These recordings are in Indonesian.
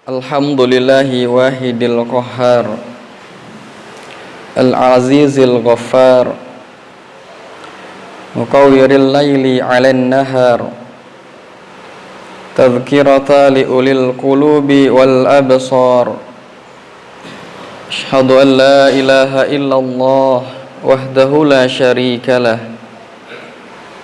Alhamdulillahi wahidil qahhar al-azizil ghaffar muqawwiril laili 'alan nahar tadhkirata li ulil qulubi wal absar. Asyhadu an la ilaha illallah wahdahu la syarika lah.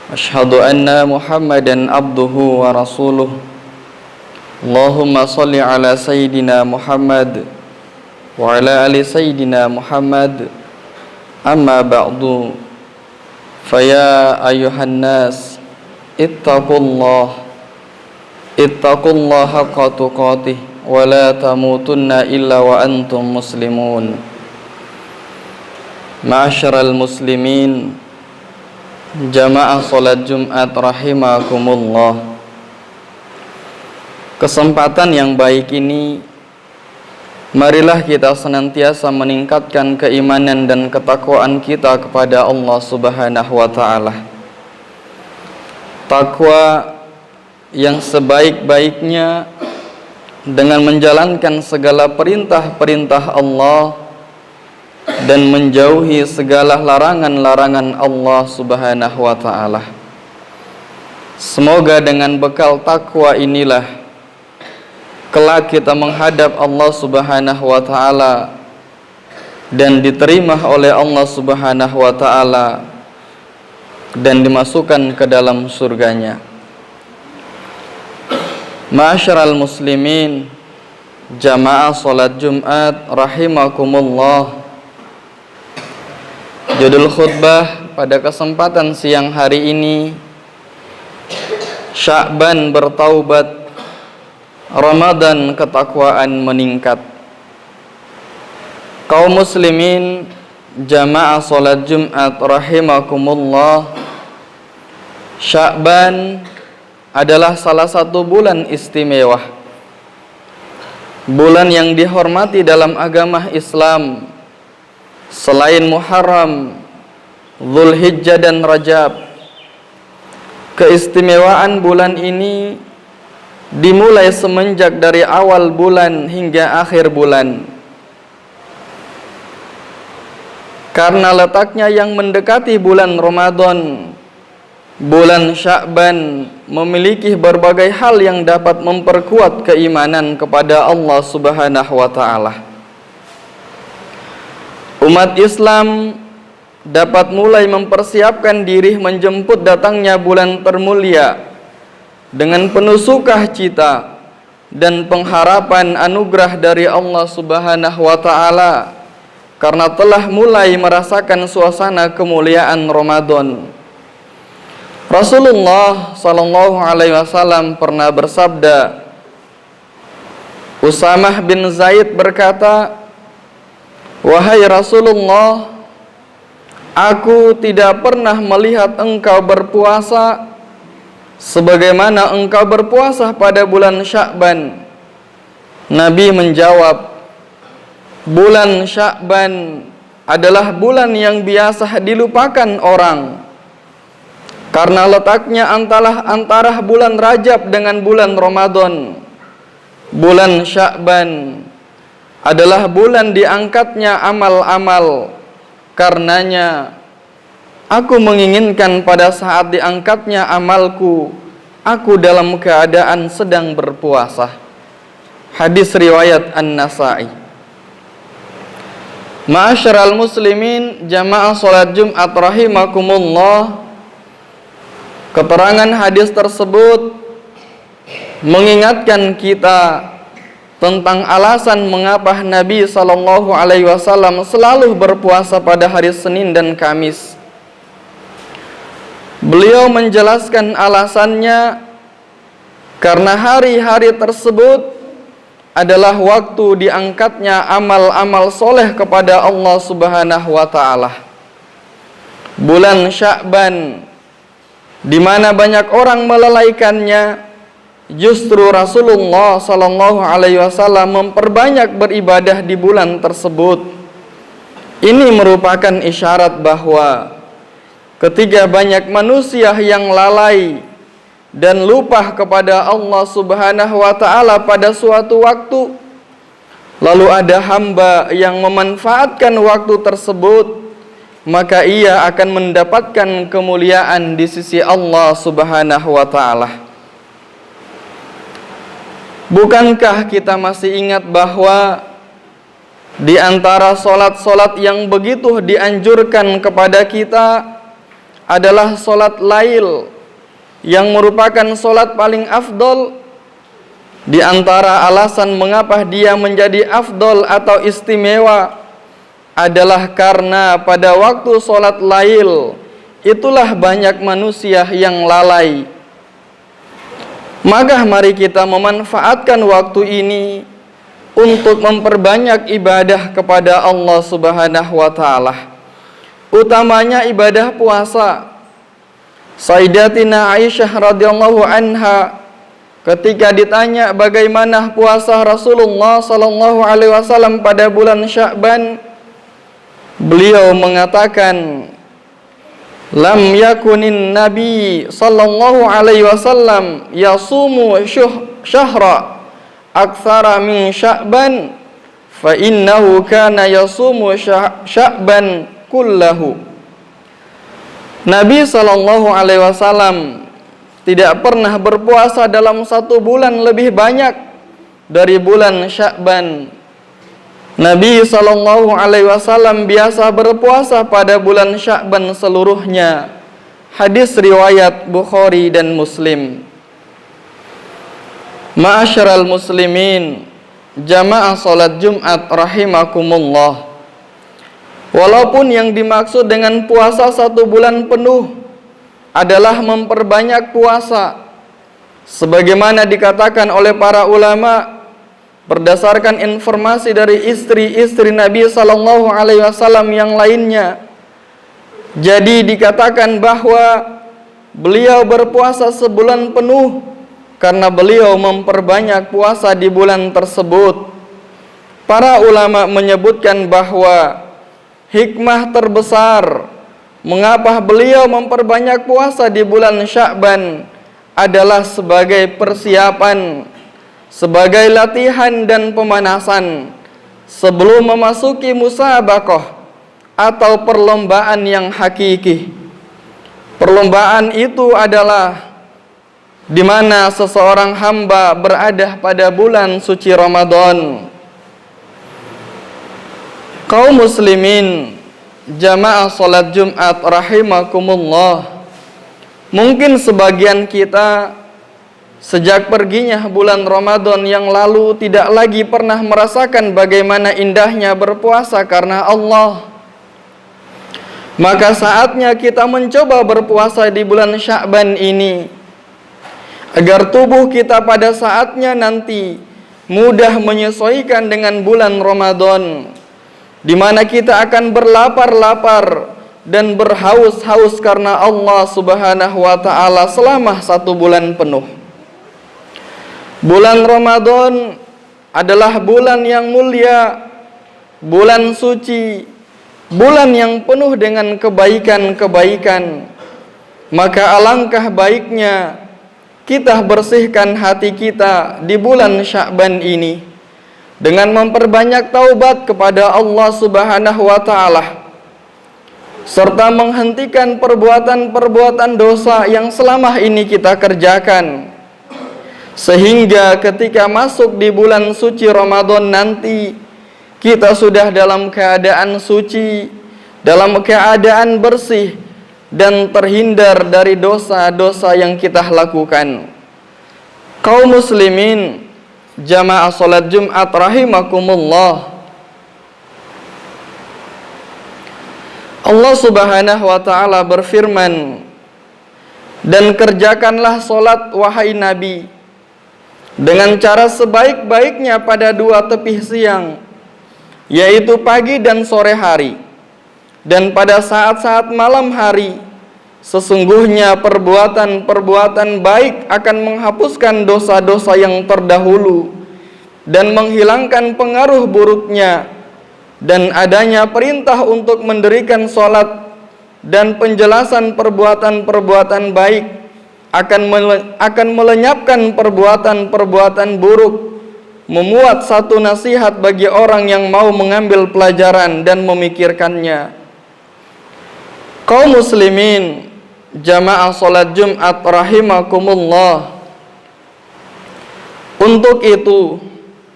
Asyhadu anna Muhammadan abduhu wa rasuluh. Allahumma salli ala Sayyidina Muhammad wa ala ali Sayyidina Muhammad. Amma ba'du, faya ayuhan nas ittaqullaha haqqa tuqatih wa la tamutunna illa wa antum muslimun. Ma'asyiral muslimin, jamaah salat Jumat rahimakumullah. Kesempatan yang baik ini, marilah kita senantiasa meningkatkan keimanan dan ketakwaan kita kepada Allah Subhanahu wa ta'ala. Takwa yang sebaik-baiknya dengan menjalankan segala perintah-perintah Allah dan menjauhi segala larangan-larangan Allah Subhanahu wa ta'ala. Semoga dengan bekal takwa inilah kelak kita menghadap Allah Subhanahu wa ta'ala dan diterima oleh Allah Subhanahu wa ta'ala dan dimasukkan ke dalam surganya. Ma'asyiral muslimin, jamaah salat Jumat rahimakumullah. Judul khutbah pada kesempatan siang hari ini, Sya'ban bertaubat, Ramadan ketakwaan meningkat. Kaum muslimin, jamaah salat Jumat rahimakumullah, Sya'ban adalah salah satu bulan istimewa, bulan yang dihormati dalam agama Islam selain Muharram, Dzulhijjah dan Rajab. Keistimewaan bulan ini dimulai semenjak dari awal bulan hingga akhir bulan, karena letaknya yang mendekati bulan Ramadan. Bulan Sya'ban memiliki berbagai hal yang dapat memperkuat keimanan kepada Allah Subhanahu wa ta'ala. Umat Islam dapat mulai mempersiapkan diri menjemput datangnya bulan termulia dengan penuh sukacita dan pengharapan anugerah dari Allah Subhanahu wa ta'ala, karena telah mulai merasakan suasana kemuliaan Ramadan. Rasulullah sallallahu alaihi wasallam pernah bersabda, Usamah bin Zaid berkata, "Wahai Rasulullah, aku tidak pernah melihat engkau berpuasa sebagaimana engkau berpuasa pada bulan Sya'ban." Nabi menjawab, "Bulan Sya'ban adalah bulan yang biasa dilupakan orang, karena letaknya antara bulan Rajab dengan bulan Ramadan. Bulan Sya'ban adalah bulan diangkatnya amal-amal. Karenanya aku menginginkan pada saat diangkatnya amalku, aku dalam keadaan sedang berpuasa." Hadis riwayat An-Nasa'i. Ma'asyiral muslimin, jamaah salat Jumat rahimakumullah. Keterangan hadis tersebut mengingatkan kita tentang alasan mengapa Nabi sallallahu alaihi wasallam selalu berpuasa pada hari Senin dan Kamis. Beliau menjelaskan alasannya karena hari-hari tersebut adalah waktu diangkatnya amal-amal soleh kepada Allah Subhanahu wa ta'ala. Bulan Sya'ban, di mana banyak orang melalaikannya, justru Rasulullah sallallahu alaihi wasallam memperbanyak beribadah di bulan tersebut. Ini merupakan isyarat bahwa ketika banyak manusia yang lalai dan lupa kepada Allah Subhanahu wa ta'ala pada suatu waktu, lalu ada hamba yang memanfaatkan waktu tersebut, maka ia akan mendapatkan kemuliaan di sisi Allah Subhanahu wa ta'ala. Bukankah kita masih ingat bahwa di antara solat-solat yang begitu dianjurkan kepada kita adalah solat lail, yang merupakan solat paling afdol? Di antara alasan mengapa dia menjadi afdol atau istimewa adalah karena pada waktu solat lail itulah banyak manusia yang lalai. Maka mari kita memanfaatkan waktu ini untuk memperbanyak ibadah kepada Allah Subhanahu wa ta'ala, utamanya ibadah puasa. Sayyidatina Aisyah radhiyallahu anha ketika ditanya bagaimana puasa Rasulullah sallallahu alaihi wasallam pada bulan Sya'ban, beliau mengatakan, lam yakunin nabi sallallahu alaihi wasallam yasumu syahra aktsara min Sya'ban fa innahu kana yasumu Sya'ban kullahu. Nabi sallallahu alaihi wasallam tidak pernah berpuasa dalam satu bulan lebih banyak dari bulan Sya'ban. Nabi sallallahu alaihi wasallam biasa berpuasa pada bulan Sya'ban seluruhnya. Hadis riwayat Bukhari dan Muslim. Ma'asyiral muslimin, jamaah salat Jumat rahimakumullah. Walaupun yang dimaksud dengan puasa satu bulan penuh adalah memperbanyak puasa, sebagaimana dikatakan oleh para ulama berdasarkan informasi dari istri-istri Nabi sallallahu alaihi wasallam yang lainnya. Jadi dikatakan bahwa beliau berpuasa sebulan penuh karena beliau memperbanyak puasa di bulan tersebut. Para ulama menyebutkan bahwa hikmah terbesar mengapa beliau memperbanyak puasa di bulan Sya'ban adalah sebagai persiapan, sebagai latihan dan pemanasan sebelum memasuki musabaqah atau perlombaan yang hakiki. Perlombaan itu adalah di mana seseorang hamba berada pada bulan suci Ramadan. Kaum muslimin, jamaah salat Jumat rahimakumullah, mungkin sebagian kita sejak perginya bulan Ramadan yang lalu tidak lagi pernah merasakan bagaimana indahnya berpuasa karena Allah. Maka saatnya kita mencoba berpuasa di bulan Sya'ban ini, agar tubuh kita pada saatnya nanti mudah menyesuaikan dengan bulan Ramadan, di mana kita akan berlapar-lapar dan berhaus-haus karena Allah Subhanahu wa ta'ala selama satu bulan penuh. Bulan Ramadan adalah bulan yang mulia, bulan suci, bulan yang penuh dengan kebaikan-kebaikan. Maka alangkah baiknya kita bersihkan hati kita di bulan Sya'ban ini dengan memperbanyak taubat kepada Allah Subhanahu wa ta'ala, serta menghentikan perbuatan-perbuatan dosa yang selama ini kita kerjakan, sehingga ketika masuk di bulan suci Ramadan nanti kita sudah dalam keadaan suci, dalam keadaan bersih dan terhindar dari dosa-dosa yang kita lakukan. Kaum muslimin, jamaah salat Jumat rahimakumullah, Allah Subhanahu wa ta'ala berfirman, dan kerjakanlah salat wahai Nabi dengan cara sebaik-baiknya pada dua tepi siang, yaitu pagi dan sore hari, dan pada saat-saat malam hari. Sesungguhnya perbuatan-perbuatan baik akan menghapuskan dosa-dosa yang terdahulu dan menghilangkan pengaruh buruknya. Dan adanya perintah untuk mendirikan sholat dan penjelasan perbuatan-perbuatan baik akan melenyapkan perbuatan-perbuatan buruk, memuat satu nasihat bagi orang yang mau mengambil pelajaran dan memikirkannya. Kaum muslimin, jamaah salat Jumat rahimakumullah. Untuk itu,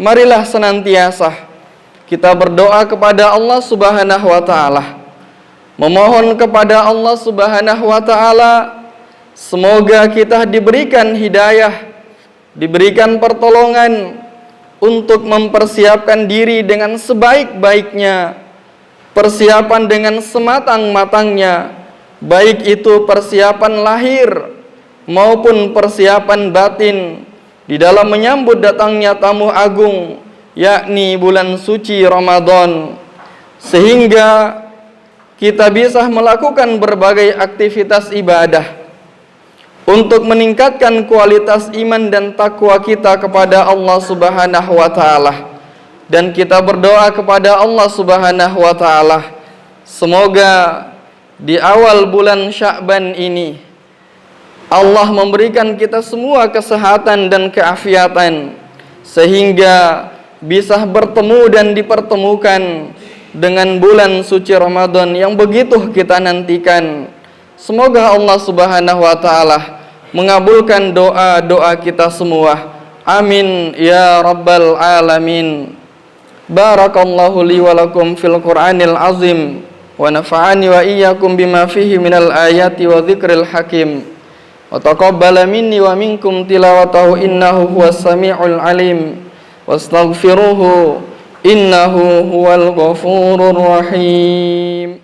marilah senantiasa kita berdoa kepada Allah Subhanahu wa taala, memohon kepada Allah Subhanahu wa taala semoga kita diberikan hidayah, diberikan pertolongan untuk mempersiapkan diri dengan sebaik-baiknya, persiapan dengan sematang-matangnya, baik itu persiapan lahir maupun persiapan batin di dalam menyambut datangnya tamu agung, yakni bulan suci Ramadan, sehingga kita bisa melakukan berbagai aktivitas ibadah untuk meningkatkan kualitas iman dan takwa kita kepada Allah Subhanahu wa taala. Dan kita berdoa kepada Allah Subhanahu wa taala, semoga di awal bulan Sya'ban ini Allah memberikan kita semua kesehatan dan keafiatan, sehingga bisa bertemu dan dipertemukan dengan bulan suci Ramadan yang begitu kita nantikan. Semoga Allah Subhanahu wa taala mengabulkan doa-doa kita semua. Amin ya rabbal alamin. Barakallahu li wa lakum fil Qur'anil azim wa nafa'ani wa iyyakum bima fihi minal ayati wa dzikril hakim. Wa taqabbala minni wa minkum tilawatahu innahu huwas samiul alim. Wastaghfiruhu innahu huwal ghafurur rahim.